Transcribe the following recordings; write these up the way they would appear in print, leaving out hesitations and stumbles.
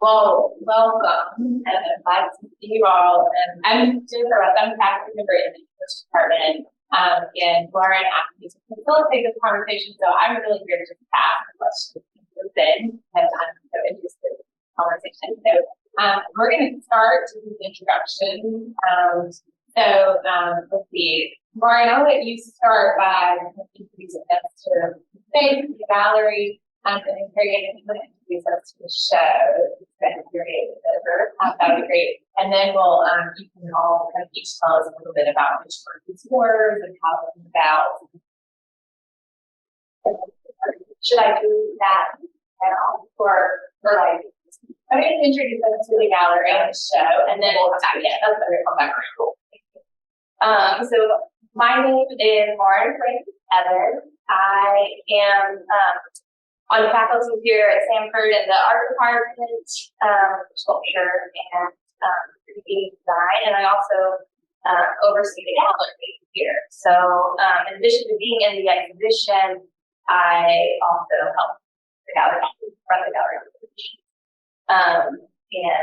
Well, welcome, and I'm glad to see you all. And I'm Jennifer Ruff. I'm a faculty member in the English department, and Lauren asked me to facilitate this conversation, so I'm really here to ask questions within, because I'm so interested in this conversation. So we're going to start with the introduction. Let's see. Lauren, I'll let you start by introducing us to the space, the gallery, and then Kariann, if you want to introduce us to the show, it's been great. That would be great. And then we'll, you can all kind of each tell us a little bit about which work this was and how it came about. Should I do that now? Or like, I'm going to introduce us to the gallery and the show, and then we'll come back. Yeah, that's better. Come back. Cool. So my name is Lauren Grant. I am on faculty here at Samford in the art department, sculpture and 3D design, and I also oversee the gallery here. So in addition to being in the exhibition, I also help the gallery, run the gallery. And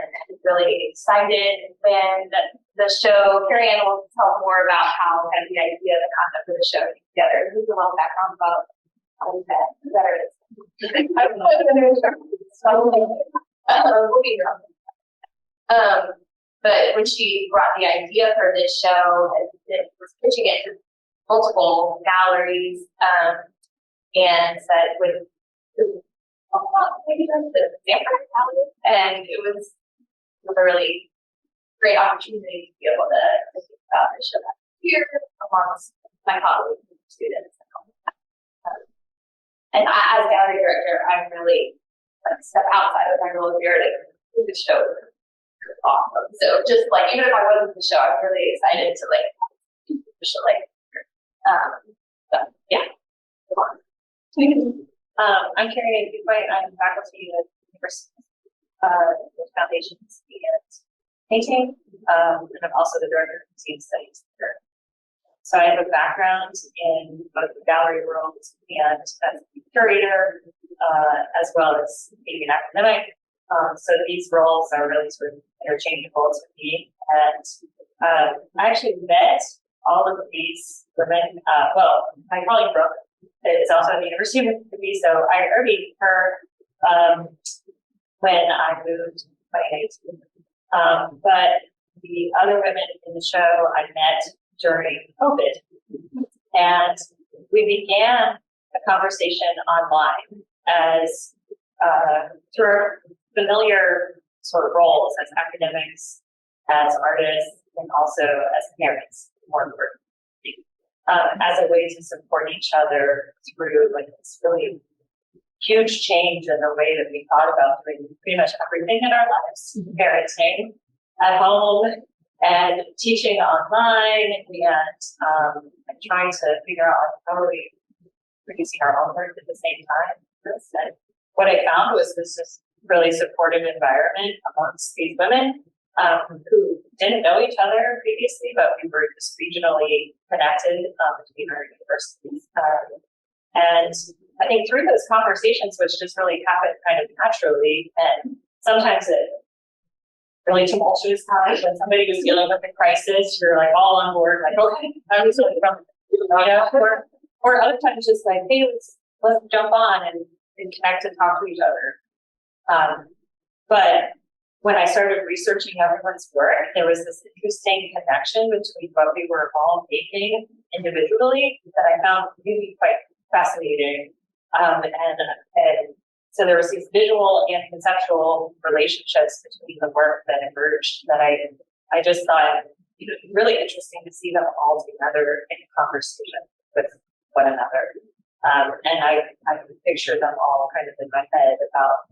I'm really excited when the show, Kariann will tell more about how kind of the idea, the concept of the show came together. There's a little background about how we met. Better. But when she brought the idea for this show, and was pitching it to multiple galleries, and said with the Samford Gallery, and it was a really great opportunity to be able to think about the show here amongst my colleagues and students. And as gallery director, I'm really step outside of my role here to do the show. It's awesome. So just like, even if I wasn't the show, I'm really excited to like do the show like so yeah. I'm Kariann Fuqua. I'm faculty at the University Foundations and Painting, and I'm also the director of team studies here. So I have a background in both the gallery world and as a curator, as well as being an academic. So these roles are really sort of interchangeable to me. And I actually met all of these women. My colleague Brooke is also at the University of Mississippi, so I already her when I moved in 2018. But the other women in the show I met during COVID, and we began a conversation online as through familiar sort of roles as academics, as artists, and also as parents, more importantly, as a way to support each other through like this really huge change in the way that we thought about doing pretty much everything in our lives, parenting at home, and teaching online, and trying to figure out how are we producing our own work at the same time. And what I found was this just really supportive environment amongst these women who didn't know each other previously, but we were just regionally connected between our universities. And I think through those conversations, which just really happened kind of naturally, and sometimes it really tumultuous times when somebody was dealing with a crisis, you're like all on board, like, okay, I'm just really from, or other times just like, hey, let's jump on and connect and talk to each other. But when I started researching everyone's work, there was this interesting connection between what we were all making individually that I found really quite fascinating. And so there was these visual and conceptual relationships between the work that emerged that I just thought really interesting to see them all together in conversation with one another. And I could picture them all kind of in my head about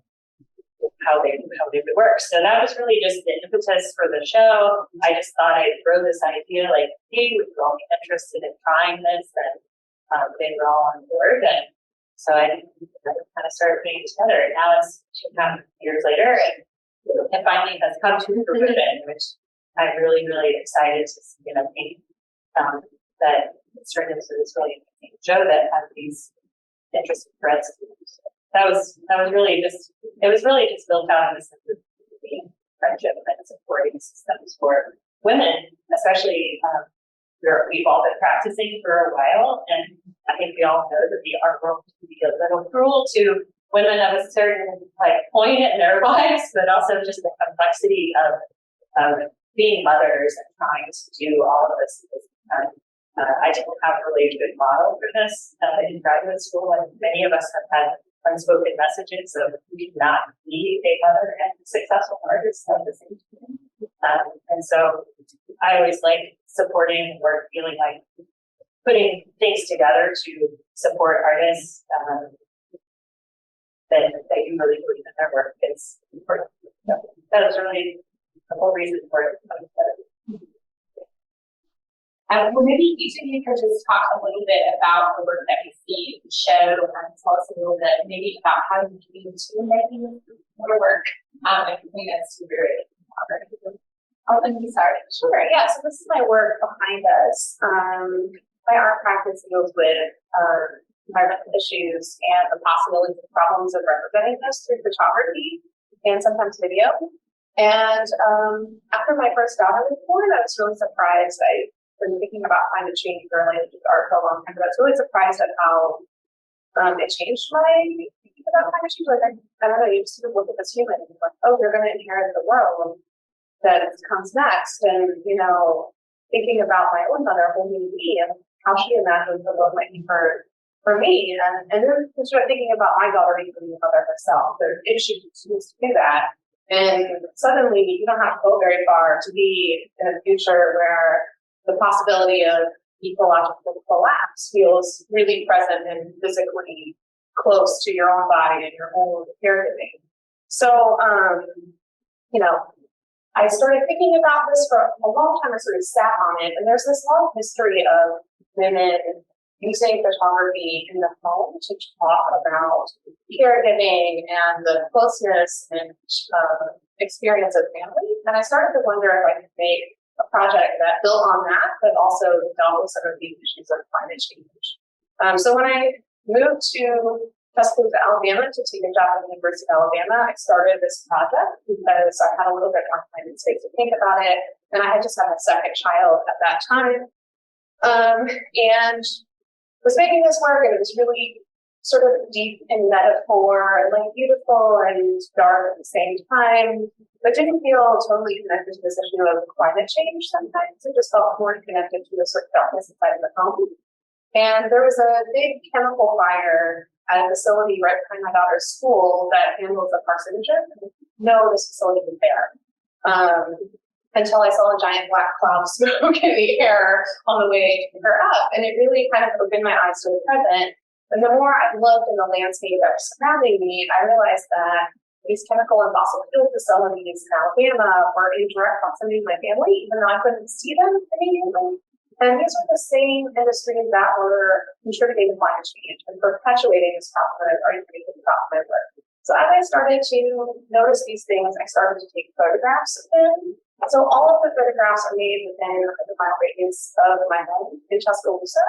how they would work. So that was really just the impetus for the show. I just thought I'd throw this idea like, hey, would you all be interested in trying this? And they were all on board. And so I kind of started putting it together. And now it's 2.5 years later, and it finally has come to fruition, which I'm really, really excited to see. And I think that it's turned into this really interesting show that has these interesting threads. That was really just, it was really just built out of this community and friendship and supporting systems for women, especially we've all been practicing for a while, and I think we all know that the art world can be a little cruel to women of a certain point in their lives, but also just the complexity of being mothers and trying to do all of this. I didn't have really a good model for this in graduate school, and many of us have had unspoken messages of we cannot be a mother and a successful artist at the same time. And so I always like supporting or feeling like putting things together to support artists that you really believe in their work is important. So that was really the whole reason for it. Well, maybe each of you can just talk a little bit about the work that we see in the show and tell us a little bit maybe about how you came to making your work and bring us to your art. Oh, let me start. Sure, yeah, so this is my work behind us. My art practice deals with environmental issues and the possibilities and problems of representing this through photography and sometimes video. And after my first daughter was born, I was really surprised. I've been thinking about climate change related to art for a long time, but I was really surprised at how it changed my thinking about climate change. Like, I don't know, you just sort of look at this human and you're like, oh, they're going to inherit the world that comes next. And, you know, thinking about my own mother holding me and how she imagines the world might be for me. And then start thinking about my daughter becoming a mother herself. If she chooses to do that. And suddenly you don't have to go very far to be in a future where the possibility of ecological collapse feels really present and physically close to your own body and your own caregiving. So, you know, I started thinking about this for a long time. I sort of sat on it, and there's this long history of women using photography in the home to talk about caregiving and the closeness and experience of family. And I started to wonder if I could make a project that built on that, but also dealt with some of the issues of climate change. So when I moved to Tuscaloosa, Alabama to take a job at the University of Alabama, I started this project because I had a little bit more time and space to think about it. And I had just had a second child at that time. And was making this work, and it was really sort of deep in metaphor and like beautiful and dark at the same time, but didn't feel totally connected to this issue of climate change sometimes. It just felt more connected to the sort of darkness inside of the home. And there was a big chemical fire at a facility right behind my daughter's school that handles the carcinogen. No, this facility was there. Until I saw a giant black cloud of smoke in the air on the way to pick her up. And it really kind of opened my eyes to the present. And the more I looked in the landscape that was surrounding me, I realized that these chemical and fossil fuel facilities in Alabama were in direct proximity to my family, even though I couldn't see them immediately. And these were the same industries that were contributing to climate change and perpetuating this problem that I've already been thinking about my work. So as I started to notice these things, I started to take photographs of them. So all of the photographs are made within the mile radius of my home in Tuscaloosa.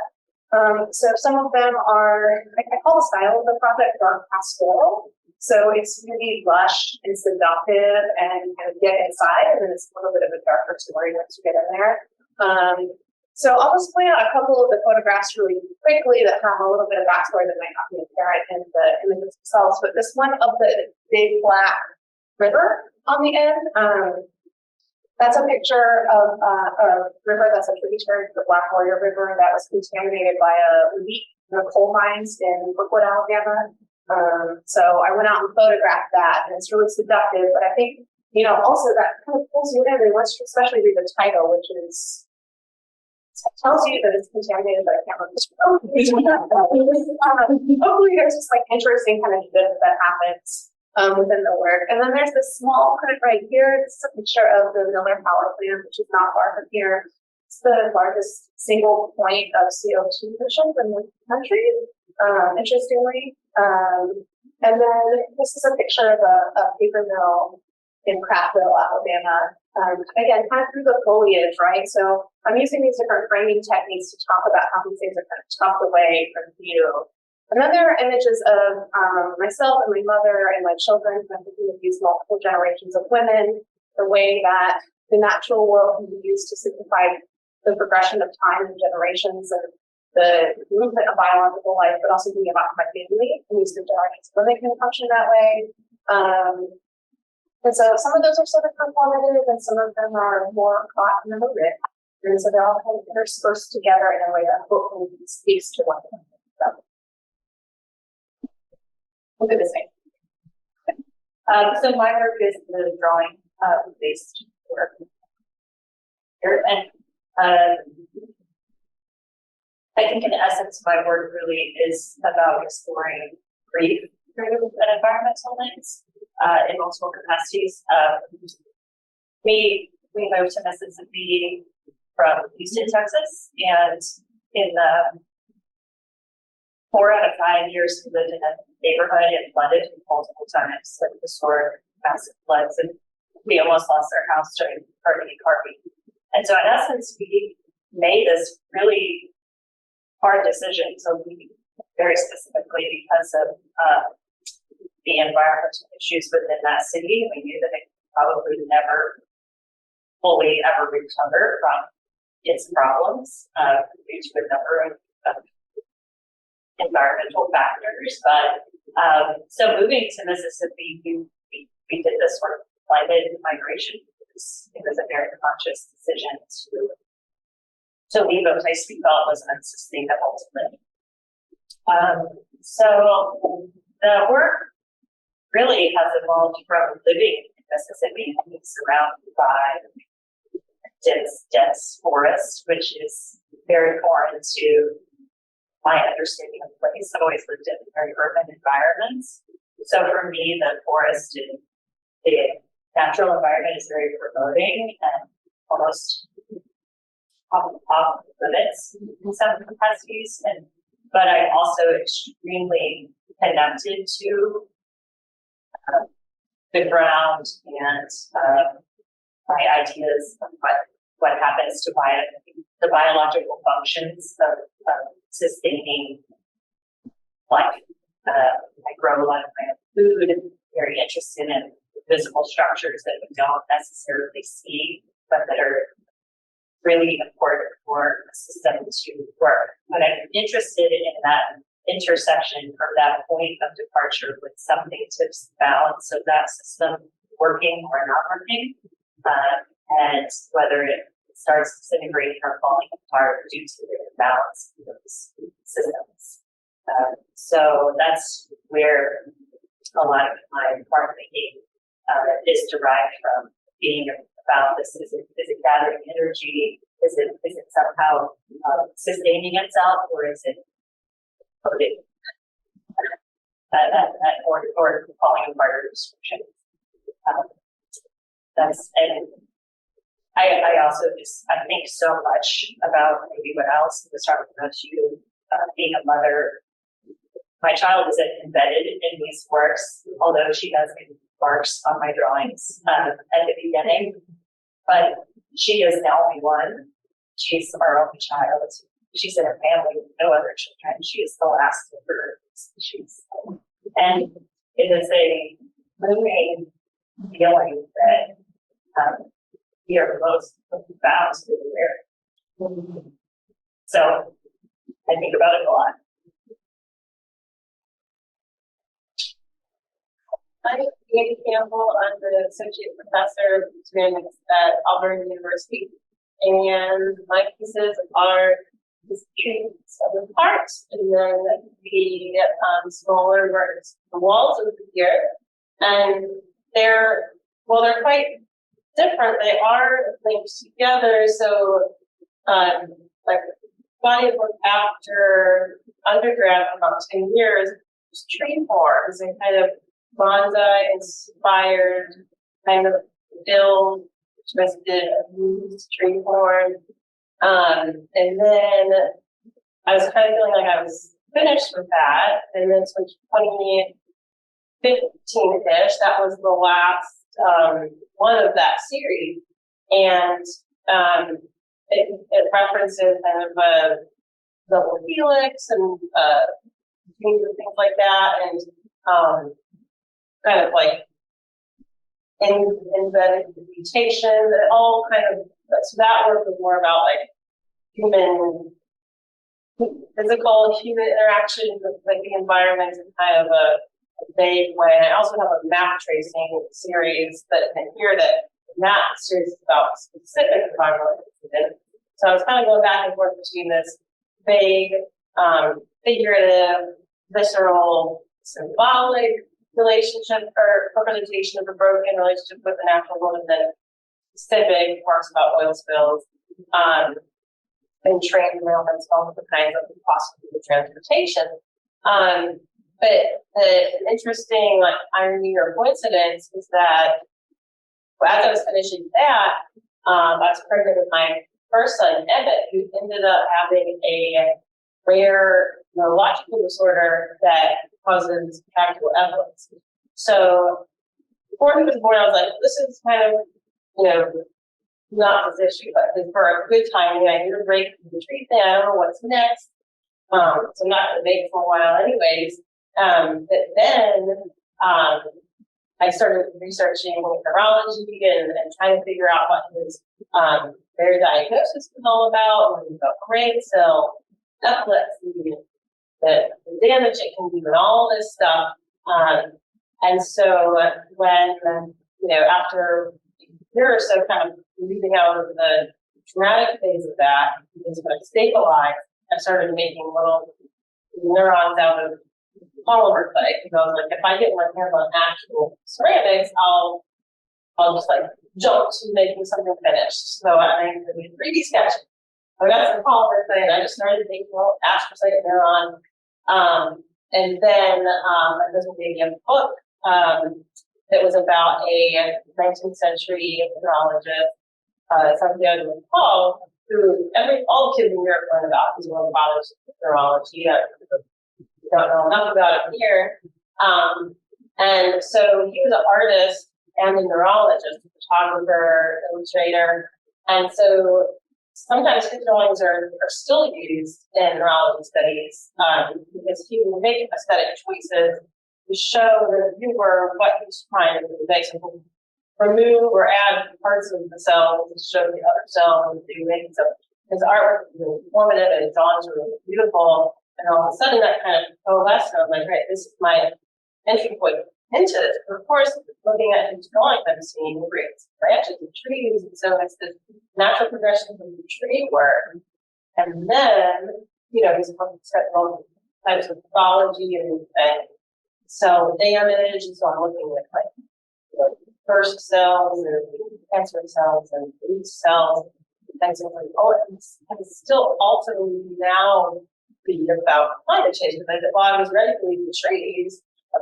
So some of them are, I call the style of the project dark pastoral. So it's really lush and seductive and kind of get inside, and then it's a little bit of a darker story once you get in there. So I'll just point out a couple of the photographs really quickly that have a little bit of backstory that might not be apparent in the images themselves. But this one of the big black river on the end, that's a picture of a river that's a tributary to the Black Warrior River that was contaminated by a leak in the coal mines in Brooke, Alabama. So I went out and photographed that, and it's really seductive. But I think, you know, also that kind of pulls you in, and let's especially read the title, which is tells you that it's contaminated, but I can't remember. Hopefully there's just like interesting kind of shift that happens within the work. And then there's this small print right here. This is a picture of the Miller Power Plant, which is not far from here. It's the largest single point of CO2 emissions in the country, interestingly. And then this is a picture of a paper mill in Prattville, Alabama. Again, kind of through the foliage, right? So I'm using these different framing techniques to talk about how these things are kind of tucked away from view. And then there are images of myself and my mother and my children. I'm thinking of these multiple generations of women, the way that the natural world can be used to signify the progression of time and generations and the movement of biological life, but also being about my family and these generations of women can function that way. And so some of those are sort of conformative and some of them are more caught in the moment. And so they're all kind of interspersed together in a way that hopefully speaks to one another. Look at this thing. So my work is the drawing based work. And I think in essence, my work really is about exploring grief through an environmental lens in multiple capacities. We moved to Mississippi from Houston, Texas, and in the 4 out of 5 years we lived in a neighborhood and flooded multiple times, like historic massive floods, and we almost lost our house during Hurricane Harvey. And so in essence, we made this really hard decision to leave very specifically because of the environmental issues within that city. We knew that it probably never fully ever recover from its problems due to a number of environmental factors. But so moving to Mississippi, we did this sort of climate migration. It was a very conscious decision to leave a place we felt was unsustainable to live. So the work really has evolved from living in Mississippi and being surrounded by dense forest, which is very foreign to my understanding of place. I've always lived in very urban environments. So for me, the forest and the natural environment is very promoting and almost off limits in some capacities. But I'm also extremely connected to the ground and my ideas of what happens to the biological functions of sustaining life. I grow a lot of my own food and very interested in visible structures that we don't necessarily see, but that are really important for a system to work. But I'm interested in that intersection or that point of departure with something to balance of that system working or not working, and whether it starts disintegrating or falling apart due to the imbalance of those systems. So that's where a lot of my art thinking is derived from, being about this. Is it gathering energy? Is it somehow sustaining itself, or is it coding? Or falling apart or destruction. And I also I think so much about maybe what Allison was talking about, you being a mother. My child is embedded in these works, although she does make marks on my drawings at the beginning. But she is the only one. She's our only child. She's in a family with no other children. She is the last of her species. And it is a moving feeling that we are most bound to there. So I think about it a lot. I'm Andy Campbell. I'm the associate professor of ceramics at Auburn University, and my pieces are the southern part, and then the smaller works, the walls over here, and they're quite different. They are linked together. So, like body of work after undergrad for about 10 years, tree forms and kind of bonsai inspired kind of build twisted used tree form. And then I was kind of feeling like I was finished with that. And then so 2015-ish, that was the last one of that series. And it references kind of a double helix and things and things like that, and kind of like embedded mutation, that all kind of, so that work was more about like physical human interaction with like the environment in kind of a vague way. And I also have a map tracing series that in here that series is about specific environmental incidents. So I was kind of going back and forth between this vague, figurative, visceral, symbolic relationship or representation of a broken relationship with the natural world, and then specific works about oil spills, and train derailments, all of the kinds of possible transportation. But the interesting like irony or coincidence is that as I was finishing that, I was pregnant with my first son, Emmett, who ended up having a rare neurological disorder that causes contractile epilepsy. So before he was born, I was like, this is kind of, not this issue, but for a good timing, I need a break from the treatment. I don't know what's next. So I'm not going to make it for a while anyways. But then I started researching neurology and trying to figure out what his their diagnosis was all about, about brain cell epilepsy, the damage it can do, and all this stuff. And so when, after a year or so kind of leaving out of the traumatic phase of that, because when it stabilized, I started making little neurons out of polymer clay. Because I was like, if I get my hands on actual ceramics, I'll just like jump to making something finished. So I did 3D sketching. I got some polymer clay and I just started making little astrocyte neuron. And then this will be a book that was about a 19th century neurologist, Samford Art, who all kids in Europe learn about. He's one of the fathers of neurology. I don't know enough about it here. And so he was an artist and a neurologist, a photographer, illustrator. And so sometimes his drawings are still used in neurology studies because he would make aesthetic choices to show the viewer what he's trying to do. Basically, remove or add parts of the cell to show the other cell and doing. So his artwork is really informative and his drawings are really beautiful. And all of a sudden that kind of coalesced. I was like, right, this is my entry point into this. But of course, looking at his drawings, I'm seeing great branches and trees. And so it's this natural progression from the tree work. And then, he's spent all types of pathology and cell damage. And so I'm looking at first cells and cancer cells and root cells. And so like, it's still ultimately now be about climate change. Because I was ready to leave the trees. I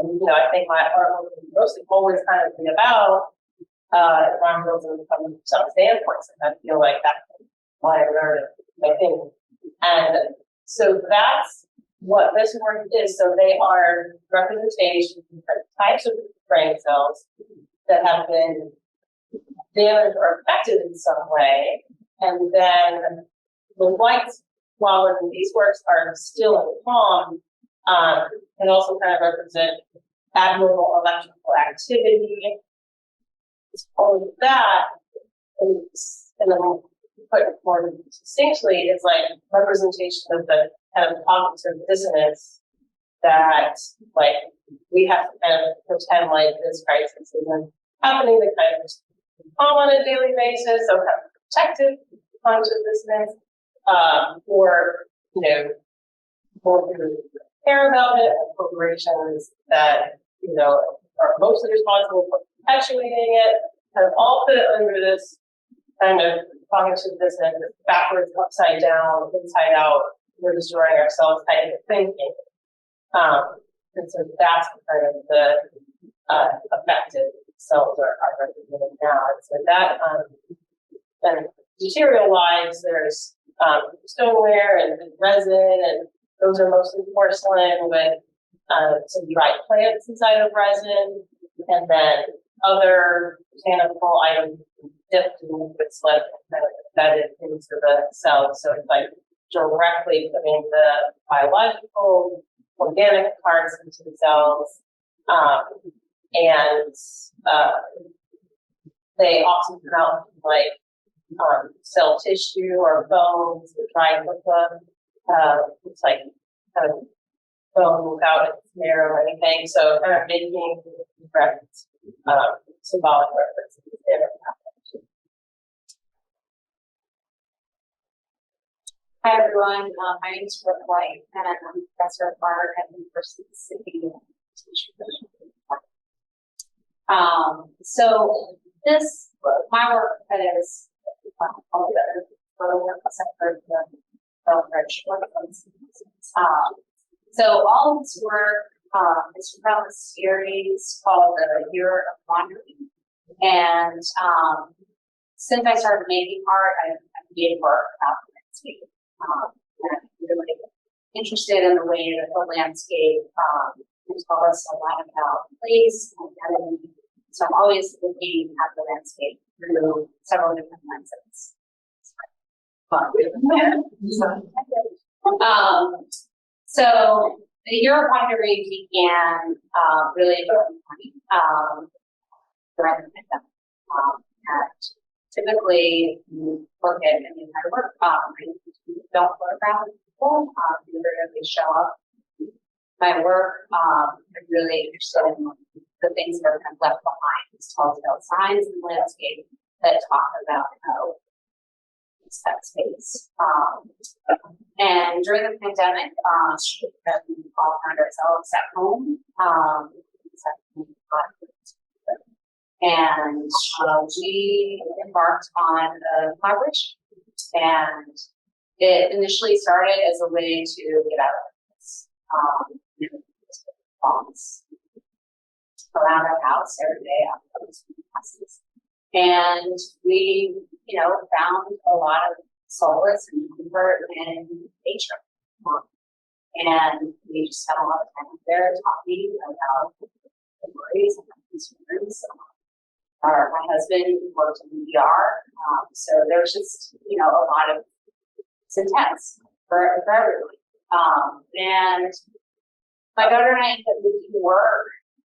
think my art will mostly always kind of be about environmentalism from some standpoints, and I feel like that's why I learned my thing. And so that's what this work is. So they are representations of different types of brain cells that have been damaged or affected in some way. And then the whites, while these works are still in calm, can also kind of represent abnormal electrical activity. All of that, and then put it more succinctly, is like representation of the kind of cognitive dissonance that, like, we have to kind of pretend like this crisis isn't happening, the kind of calm on a daily basis, so kind of protective cognitive dissonance, or, more care about it, corporations that, are mostly responsible for perpetuating it, kind of all put it under this kind of cognitive dissonance, backwards, upside down, inside out, we're destroying ourselves type of thinking. And so that's kind of the affected cells are represented now. And so that, and material-wise, there's stoneware and resin, and those are mostly porcelain with some dried plants inside of resin, and then other botanical items dipped in liquid slip kind of embedded into the cells. So it's like directly putting the biological organic parts into the cells, and they often come out like cell tissue or bones or dry liquid. It's like kind of bone without its marrow or anything. So kind of making direct symbolic references there. Hi everyone, my name is Brooke White and I'm a professor of art at the University of Mississippi. So this, my work is all the Samford so all of this work is from a series called The Year of Wandering. And since I started making art, I've made work about the landscape. And I'm really interested in the way that the landscape can tell us a lot about place and identity. So I'm always looking at the landscape through several different lenses. So the Year of Wandering began really in 2020 during the pandemic. And typically, you look at any kind of work, you don't photograph people, you rarely show up. My work, I'm really interested in the things that are kind of left behind, these telltale signs in the landscape that talk about how it's that space. And during the pandemic, we all found ourselves at home. And we embarked on a collaboration. And it initially started as a way to get out of this. Bombs around our house every day after those classes. And we, found a lot of solace and comfort in nature. And we just spent a lot of time there talking about the worries and concerns. My husband worked in ER, so there was just, a lot of, it's intense for everyone. And my daughter and I ended up making work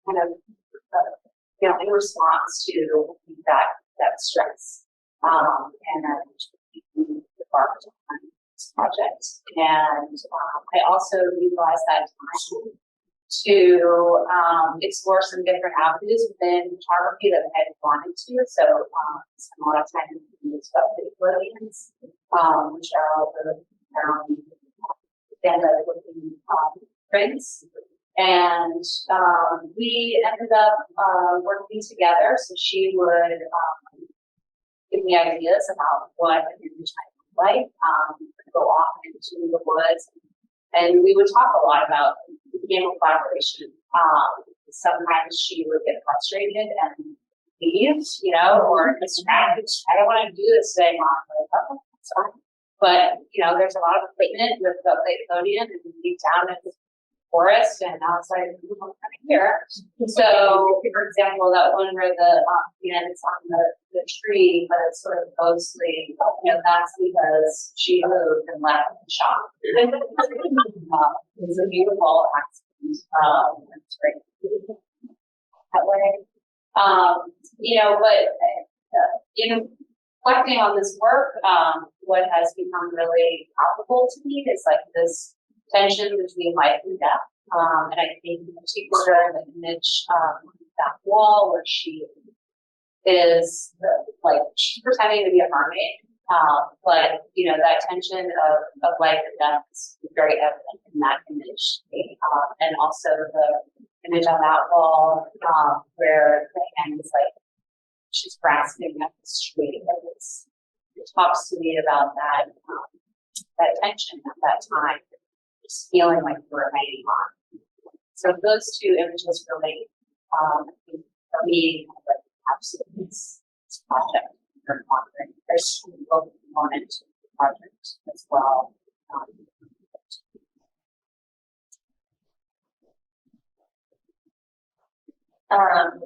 kind of, in response to that stress. And then we embarked on this project. And I also utilized that time to explore some different avenues within photography that I had wanted to. So spent a lot of time in this about the Nickelodeons, which are all the looking prints. And we ended up working together. So she would give me ideas about what an image might look like, go off into the woods. And we would talk a lot about game of collaboration. Sometimes she would get frustrated and leave, or distracted. I don't want to do this today, Mom. That's fine. But, there's a lot of equipment with the Nickelodeon and deep down in the forest and outside of here. So, for example, that one where it's on the tree, but it's sort of mostly, that's because she moved and left the shop. It's a beautiful accident. It's great that way. Reflecting on this work, what has become really palpable to me is like this tension between life and death. And I think in particular the image that wall where she is she's pretending to be a mermaid. But that tension of life and death is very evident in that image. And also the image on that wall where the hand is she's grasping at the street. It talks to me about that tension at that time, just feeling like we're hanging on. So those two images really, for me, absolutely this project. There's both component to the project as well. And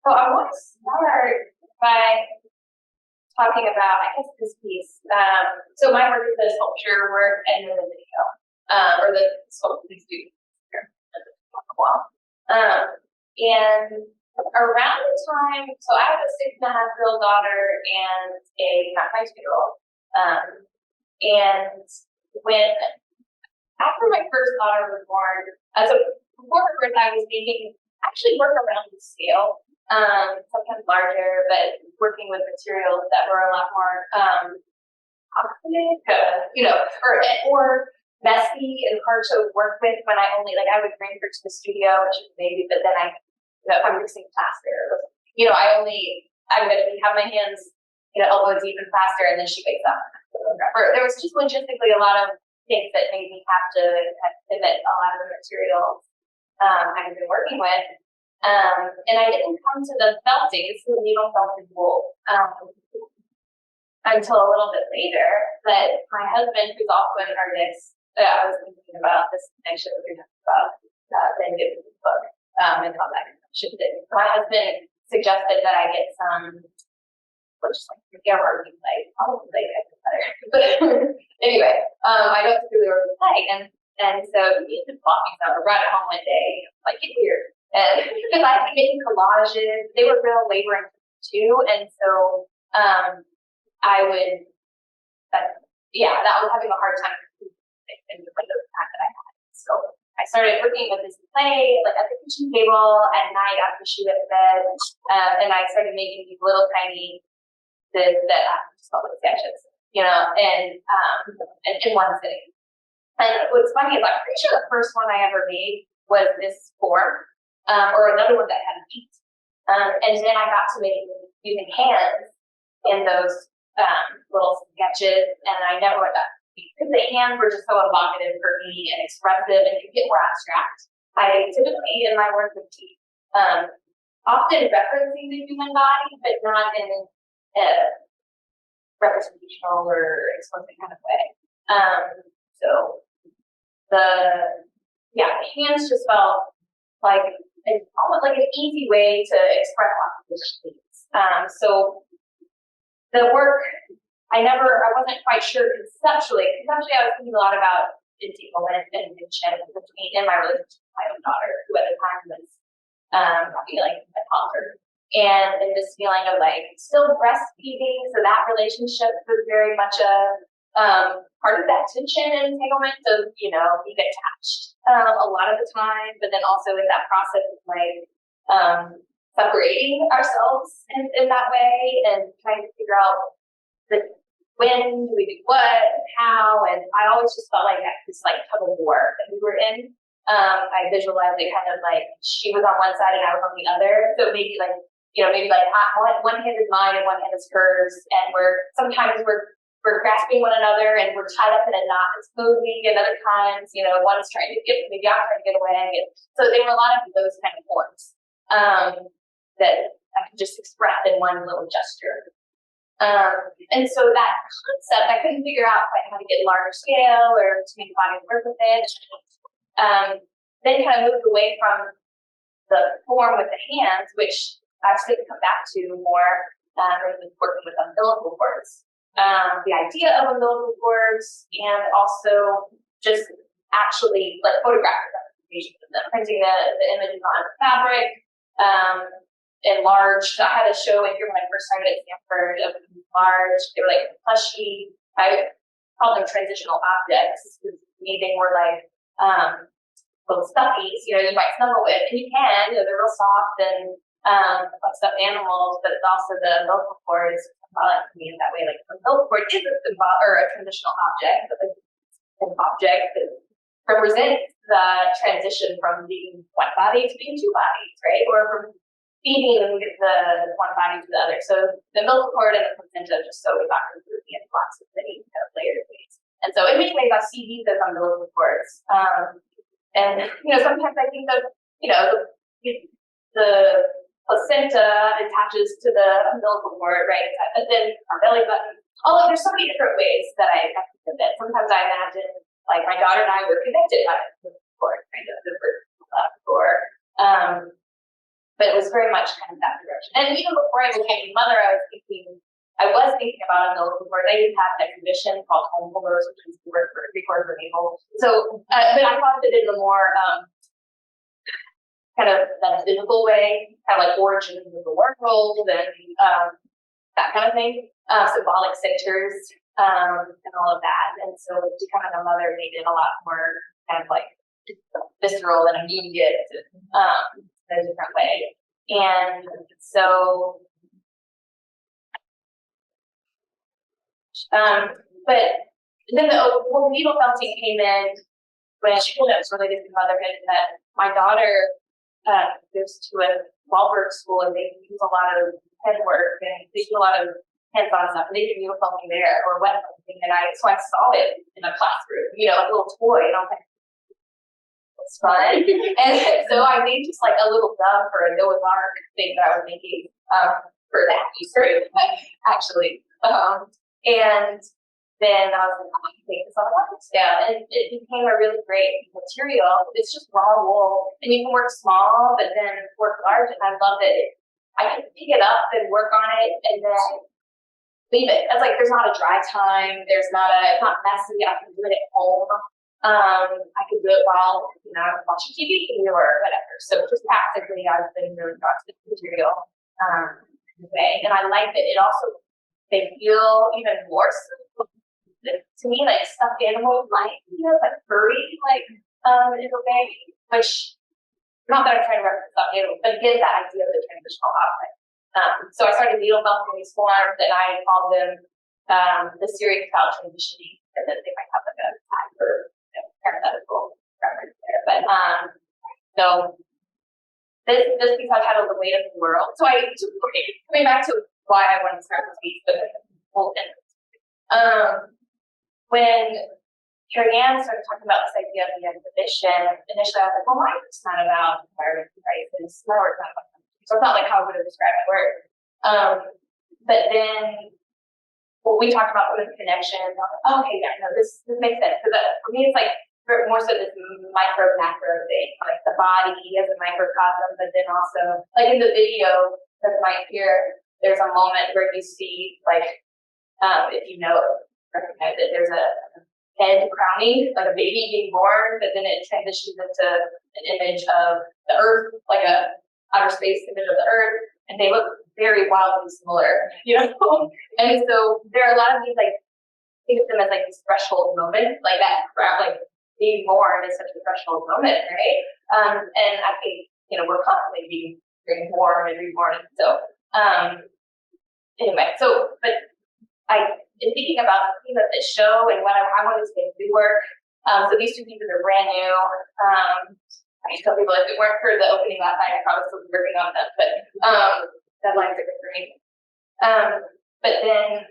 so I want to start by talking about, I guess, this piece. So my work is the sculpture work and then the video, or the sculpture these do here on the wall. And around the time, so I have a 6.5-year-old daughter and a 9-year-old. And when after my first daughter was born, so before her birth, I was making actually work around the scale, sometimes larger, but working with materials that were a lot more or messy and hard to work with. When I would bring her to the studio when she was a baby, but then I'm mixing plaster. I'm going to have my hands, elbow deep in plaster, and then she wakes up. There was just logistically a lot of things that made me have to pivot a lot of the materials I've been working with. And I didn't come to the felting, it's the needle felted wool, until a little bit later. But my husband, who's also an artist, I was thinking about this next show we're talking about, then get this book, and how that shifted. My husband suggested that I get some, camera replay, probably I could better. But anyway, I got to do the replay, and so he just bought me some. I brought it home one day, get here. And because I had been making collages, they were real labor intensive too, and so I was having a hard time in the window pack that I had. So I started working with this clay, at the kitchen table at night after she went to bed, and I started making these little tiny that just felt like sketches, and in one sitting. And what's funny is I'm pretty sure the first one I ever made was this form. Or another one that had feet. And then I got to make using hands in those little sketches, and I never went back because the hands were just so evocative for me and expressive and could get more abstract. I typically in my work with teeth, often referencing the human body, but not in a representational or explicit kind of way. So the hands just felt almost like an easy way to express lots of things. So the work, I wasn't quite sure conceptually. Conceptually, I was thinking a lot about entanglement and addiction in my relationship with my own daughter, who at the time was probably a toddler. And this feeling of still breastfeeding, so that relationship was very much a part of that tension and entanglement of, being attached a lot of the time, but then also in that process of separating ourselves in that way and trying to figure out when do we do what, how, and I always just felt like this tug of war that we were in. I visualized it kind of she was on one side and I was on the other. So maybe one hand is mine and one hand is hers, and we're grasping one another and we're tied up in a knot that's moving, and other times, one's trying to maybe I'm trying to get away. And so there were a lot of those kind of forms that I could just express in one little gesture. And so that concept, I couldn't figure out how to get larger scale or to make a body work with it. Then kind of moved away from the form with the hands, which I've started to come back to more working with umbilical cords. The idea of umbilical cords, and also just actually photographic representations of them, printing the images on fabric, enlarged. I had a show in here when I first started at Samford of large. They were plushy. I called them transitional objects. To me, they were little stuffies. You might snuggle with, and you can. They're real soft and stuffed animals, but also the umbilical cord is symbolic to me in that way. The umbilical cord is a transitional object, but an object that represents the transition from being one body to being two bodies, right? Or from feeding the one body to the other. So the umbilical cord and the placenta just so evocative to me in lots of many kind of layered ways. And so in many ways, I see these as umbilical cords. And sometimes I think of the placenta attaches to the umbilical cord, right? But then our belly button. Although there's so many different ways that I think of it. Sometimes I imagine my daughter and I were connected by the cord, kind of the birth cord. But it was very much kind of that direction. And even before I became a mother, I was thinking I was thinking about it before. They have an exhibition called Home Builders, which is recorded for naval. So, but I thought of it in a more kind of metaphysical way, kind of like origins of the world and that kind of thing. Symbolic centers and all of that. And so becoming a mother made it a lot more kind of like visceral and immediate in a different way. And so, but then the needle felting came in when she told us related to motherhood, and that my daughter goes to a Wahlberg school and they use a lot of head work and they do a lot of hands-on stuff, and they do needle felting there or wet felting, and so I saw it in a classroom, like a little toy, and I was like, it's fun. And so I made just like a little dove for a Noah's Ark thing that I was making for that Easter, actually. And then I was like, I can take this on a large scale. And it became a really great material. It's just raw wool. And you can work small, but then work large. And I love that I can pick it up and work on it and then leave it. It's like there's not a dry time. It's not messy. I can do it at home. I could do it while, I'm watching TV or whatever. So just practically, I've been really drawn to this material way. And I like that it also, they feel even more so, to me, like stuffed animals, like furry, in a way, which, not that I'm trying to reference stuffed animals, but get that idea of the transitional object. So I started needle felting these forms, and I called them the series about transitioning, and then they might have like a tag for parenthetical reference there. But so this piece I titled "The Weight of the World." So coming back to why I wanted to start this piece, but whole thing. When Kariann started talking about this idea of the exhibition, initially I was like, well, mine is not about environmental crisis. My work's not about that. So it's not like how I would have described my work. But then when we talked about the connections, I was like, oh, okay, yeah, no, this makes sense. Because for me, it's like more so this micro macro thing, like the body as a microcosm, but then also like in the video that might hear, there's a moment where you see if you recognize it, there's a head crowning, like a baby being born, but then it transitions into an image of the earth, like a outer space image of the earth, and they look very wildly similar, And so there are a lot of these think of them as these threshold moments, like that, being born is such a threshold moment, right? And I think we're constantly being born and reborn. So anyway, but in thinking about the theme of this show and what I wanted to make new work, so these two pieces are brand new. I tell people if it weren't for the opening last night, I'd probably still be working on them, but deadlines are good for me. But then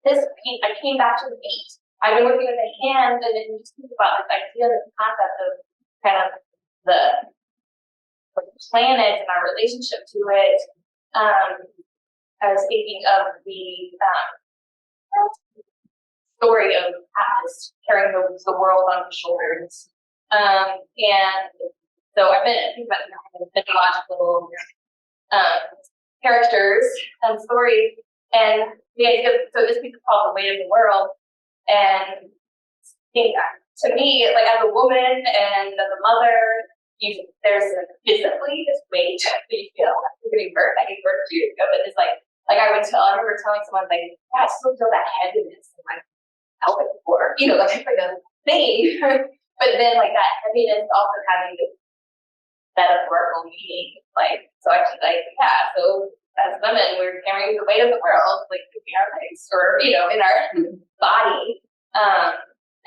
this piece, I came back to the beat. I've been working with my hands, and then you just think about this idea, this concept of kind of the planet and our relationship to it. I was thinking of the story of Atlas carrying the world on his shoulders. And so I've been thinking about mythological characters and stories. And the idea, so this piece is called The Weight of the World. And to me, as a woman and as a mother, there's physically this weight that you feel after giving birth. I gave birth 2 years ago, but it's I remember telling someone I still feel that heaviness in my pelvic floor, it's like a thing. But then that heaviness also having this metaphorical meaning, so I was so as women, we're carrying the weight of the world, in our legs or, in our body.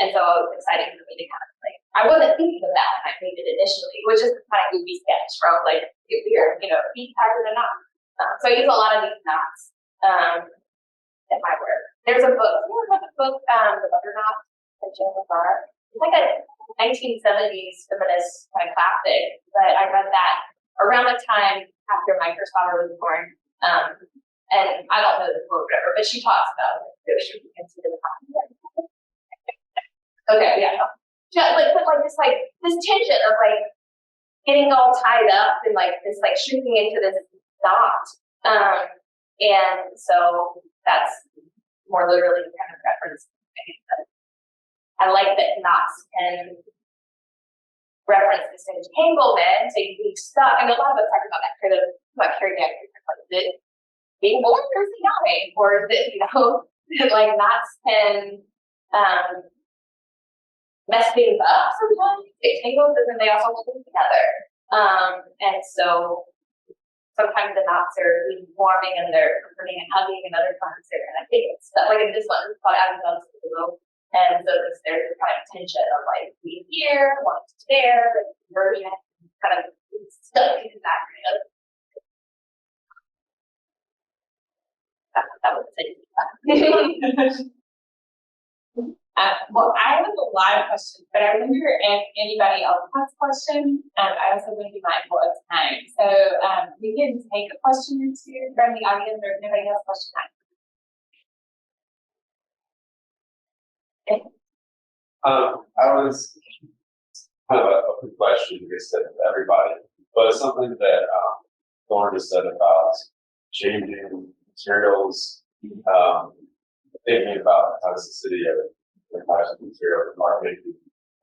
And so it was exciting for me to kind of I wasn't thinking of that when I made it initially, which is kind of goofy sketch from if you're, feet tighter than not. So I use a lot of these knots in my work. There's a book, The Butter Knot by Campbell. It's like a 1970s feminist kind of classic, but I read that around the time after my first daughter was born. And I don't know the quote, whatever, but she talks about should be considered okay, yeah. Yeah, this tension of getting all tied up and this shrinking into this knot And so that's more literally the kind of reference. I like that knots can reference this entanglement, so you can be stuck. I mean, a lot of us talk about that kind of about Kariann, is it being born or is it dying? Or is it, like knots can mess things up sometimes. They tangle, but then they also hold things together. And so sometimes the knots are forming and they're comforting and hugging, and other times they're kind of getting stuck. Like in this one, it's called Abigail's Pillow. And so there's a kind of tension of like being here, wanting to there, and converting it, kind of stuck into that kind of. That was it. Well, I have a lot of questions, but I wonder if anybody else has questions. I also want to be mindful of time. So we can take a question or two from the audience, or if anybody has a question. I was kind of a quick question, I guess, to everybody, but it's something that Lauren has said about changing materials, thinking about toxicity of the types of material marketing.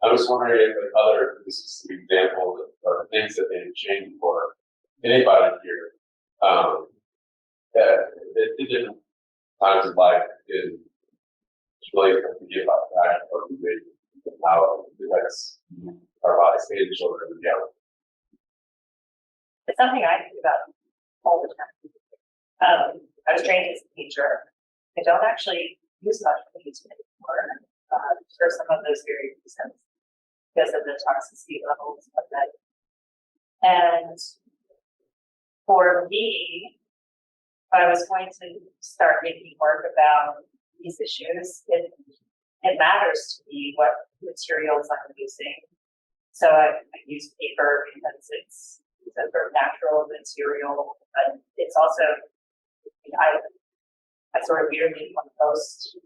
I was wondering if other specific examples or things that they changed for anybody here that at different times of life is really thinking about that or how it affects our bodies and children and young. It's something I think about all the time. I was trained as a teacher. I don't actually use much of these anymore for some of those very reasons because of the toxicity levels of that. And for me, if I was going to start making work about these issues, it matters to me what materials I'm using. So I use paper because it's a very natural material, but it's also, I sort of weirdly compost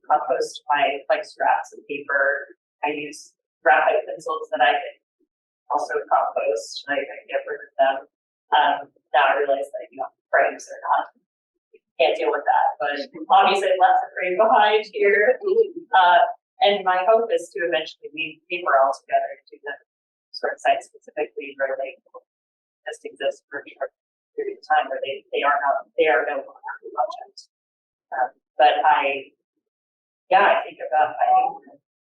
my like scraps of paper. I use graphite pencils that I can also compost. I get rid of them. Now I realize that frames are not. Can't deal with that, but obviously I left the frame behind here. And my hope is to eventually weave paper all together into the sort of site specifically where they just exist for a short period of time, where they are no longer a project. But I think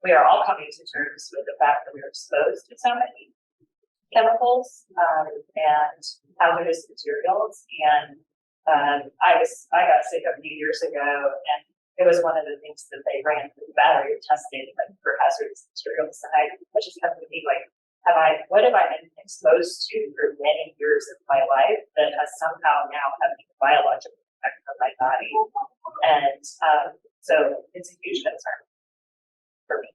we are all coming to terms with the fact that we are exposed to so many chemicals and hazardous materials. And I got sick a few years ago, and it was one of the things that they ran through the battery testing for hazardous materials. And I just kept thinking, like, what have I been exposed to for many years of my life that has somehow now had a biological effect on my body? And so it's a huge concern for me.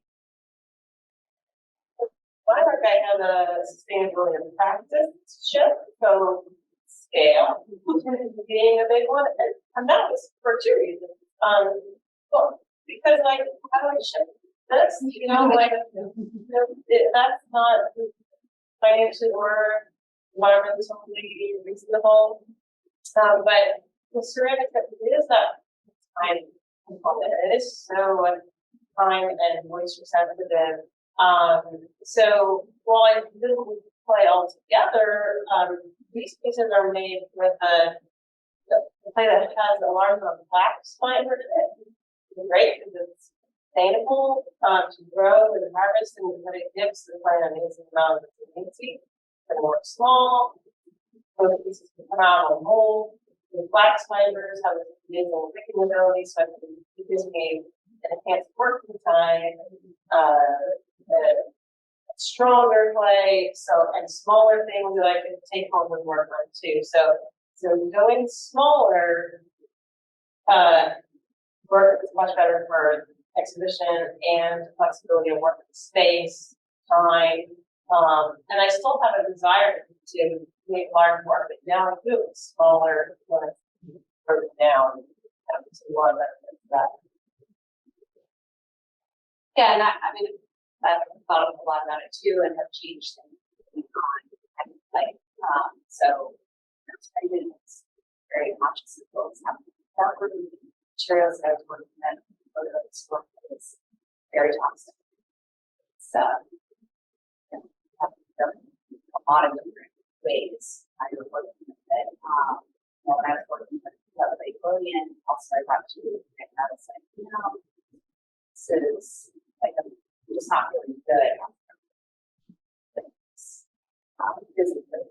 My work, I have a sustainability and practice shift from scale being a big one, and that was for two reasons. Well, because like, how do I shift this? That's not financially or environmentally reasonable. But the ceramic that is that time component, it is so time and moisture sensitive. So while I didn't play all together, these pieces are made with the clay that has a large amount of wax fiber in it. It's great because it's sustainable to grow and harvest, and but it gives the plant an amazing amount of resiliency. They're more small, so the pieces can come out on mold. The wax fibers have an amazing wicking ability, so it gives me an enhanced working time, stronger clay, and smaller things that I can take home and work on too. So going smaller work is much better for exhibition and flexibility of work space, time, and I still have a desire to make large work, but now I do it smaller when it's further down. That's a lot of benefits of that. Yeah, and I've thought a lot about it too, and have changed things. So that's very very conscious of what was happening. That were the materials that I was working with for this work is very toxic. So, a lot of different ways I was working with it. When I was working with the Kariann, also I got to pick that as like, you know, this is like I'm just not really good at things physically.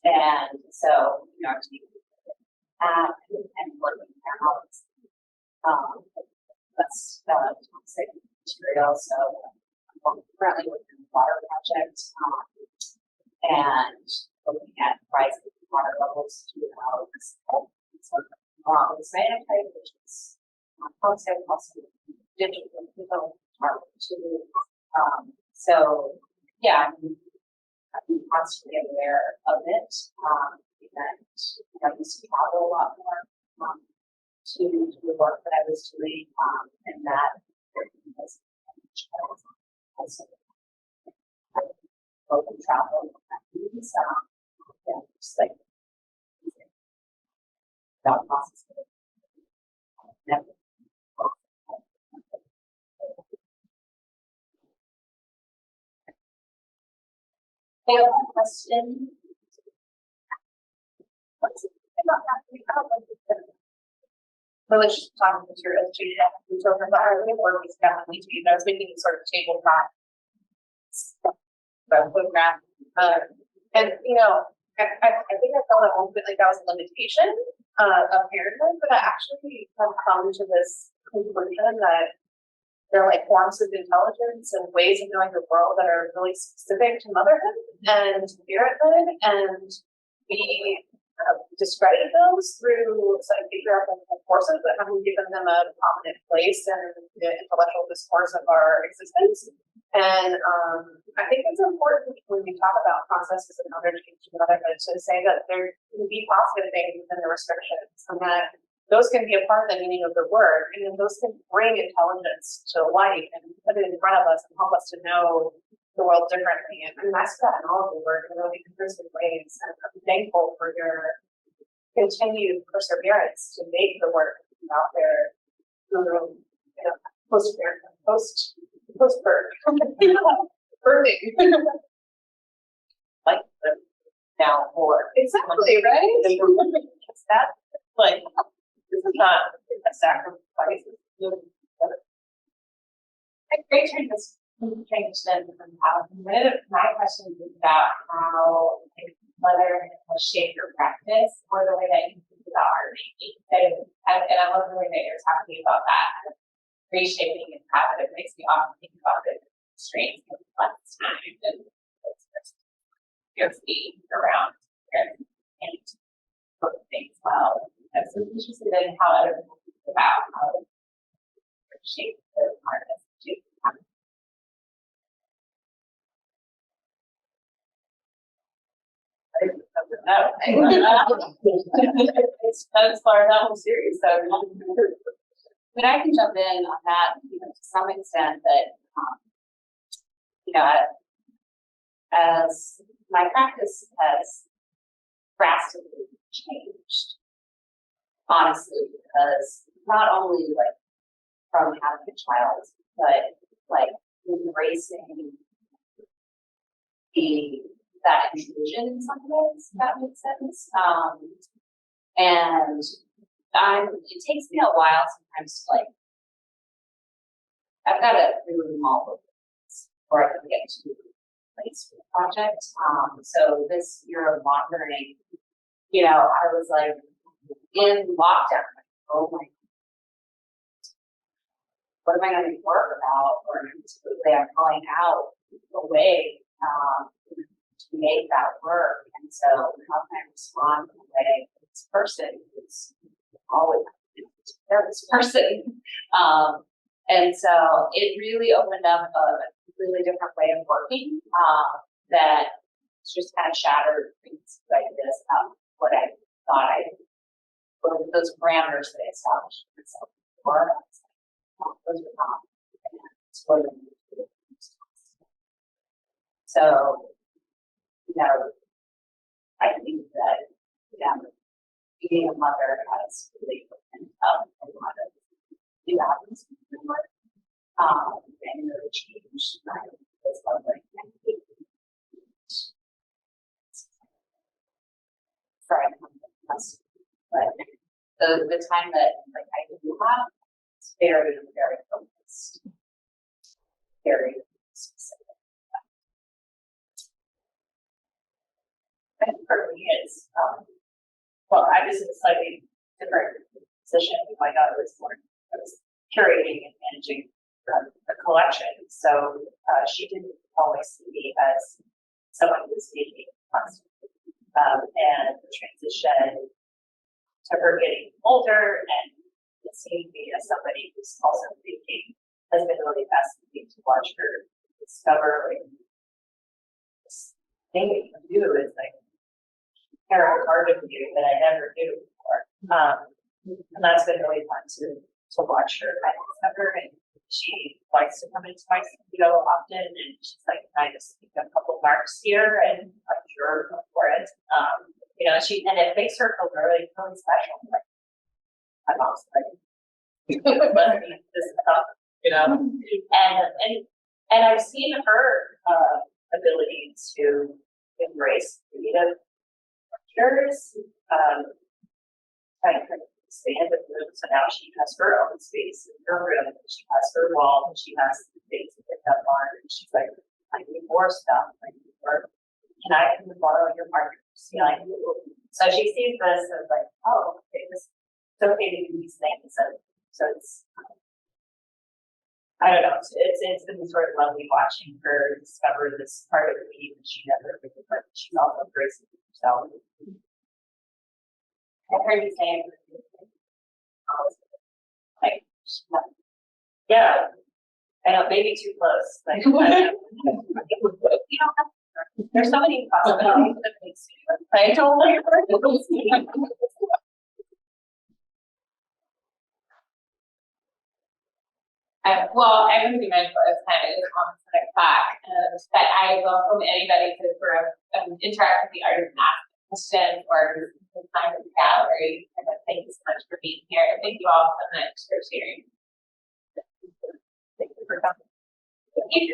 And so, you know, I'm taking and working out. That's toxic material. So I'm currently working on the water project and looking at rising water levels to how it's sanitary, which is also digital too. So yeah, I'm constantly aware of it. And I used to travel a lot more to the work that I was doing, and that was also local travel. Yeah, just like that process. Never. I have a question. What's it about that? Relationship talking materials changed after children, but our work is definitely changed. I was making sort of tabletop photograph. And you know, I think I felt at one point like that was a limitation of parenthood, but I actually have come to this conclusion that there are like forms of intelligence and ways of knowing the world that are really specific to motherhood and parenthood, and we discredited those through some patriarchal forces that haven't given them a prominent place in the intellectual discourse of our existence. And I think it's important when we talk about processes and how they're changing motherhood to say that there can be positive things within the restrictions, and that those can be a part of the meaning of the word, and then those can bring intelligence to light and put it in front of us and help us to know the world differently. And I see that in all of your work in really interesting ways. And I'm thankful for your continued perseverance to make the work out there through, you know, post-birth, birthing. Like the now for exactly right. It's that like this is not a sacrifice. Great transition from how one of my questions is about how whether it will shape your practice or the way that you think about art making. So, and I love the way that you're talking about that reshaping in positive makes me often think about the constraints of less time and scarcity around and both things well. And so I'm interested in how other people think about how to shape the artist too. That's far that whole series. So, but I can jump in on that, you know, to some extent that, you know, as my practice has drastically changed, honestly, because not only like from having a child, but like embracing that intrusion in some ways, if that makes sense. And it takes me a while sometimes to like, I've got to really mull before I can get to the place for the project. So this year of wandering, you know, I was like in lockdown, like, oh my, what am I going to work about? Or specifically, I'm calling out a way to make that work. And so how can I respond in a way that this person who's always this person. And so it really opened up a really different way of working that just kind of shattered things ideas about what I thought what those parameters that I established for myself before. Those are not. So, you know, I think that, yeah, being a mother has really opened up a lot of new avenues in my work, and really changed my this lovely sorry, but the time that like I do have, it's very, very focused, very specific. And for me, it's well, I was in a slightly different position. My daughter was born. I was curating and managing a collection, so she didn't always see me as someone who was speaking constantly, and the transition to her getting older and seeing me as somebody who's also thinking has been really fascinating to watch her discover like this thing that you can do is like carry a part of you that I never knew before. And that's been really fun to watch her kind of discover, and she likes to come into my studio often, and she's like, I just take a couple marks here and I'm sure go for it. You know, and it makes her feel really, really special. Like, my mom's like, this stuff, you know, and I've seen her ability to embrace creative structures, kind of expand the room. So now she has her own space in her room, and she has her wall, and she has things to pick up on, and she's like, I need more stuff. I need more. Can I borrow your markers? You know, so she sees this as like, oh, okay, this it's okay to do these things, and so it's I don't know, it's been sort of lovely watching her discover this part of me that she never really, but she's also embracing herself. I heard you saying like yeah. I know, maybe too close. Like you don't have there's so many possibilities that makes you. I totally agree. Well, I would be mindful of kind of the comments that I back, but I welcome anybody to sort of interact with the art of math question or the time of the gallery. And thank you so much for being here. And thank you all so much for sharing. Thank you for coming. Thank you.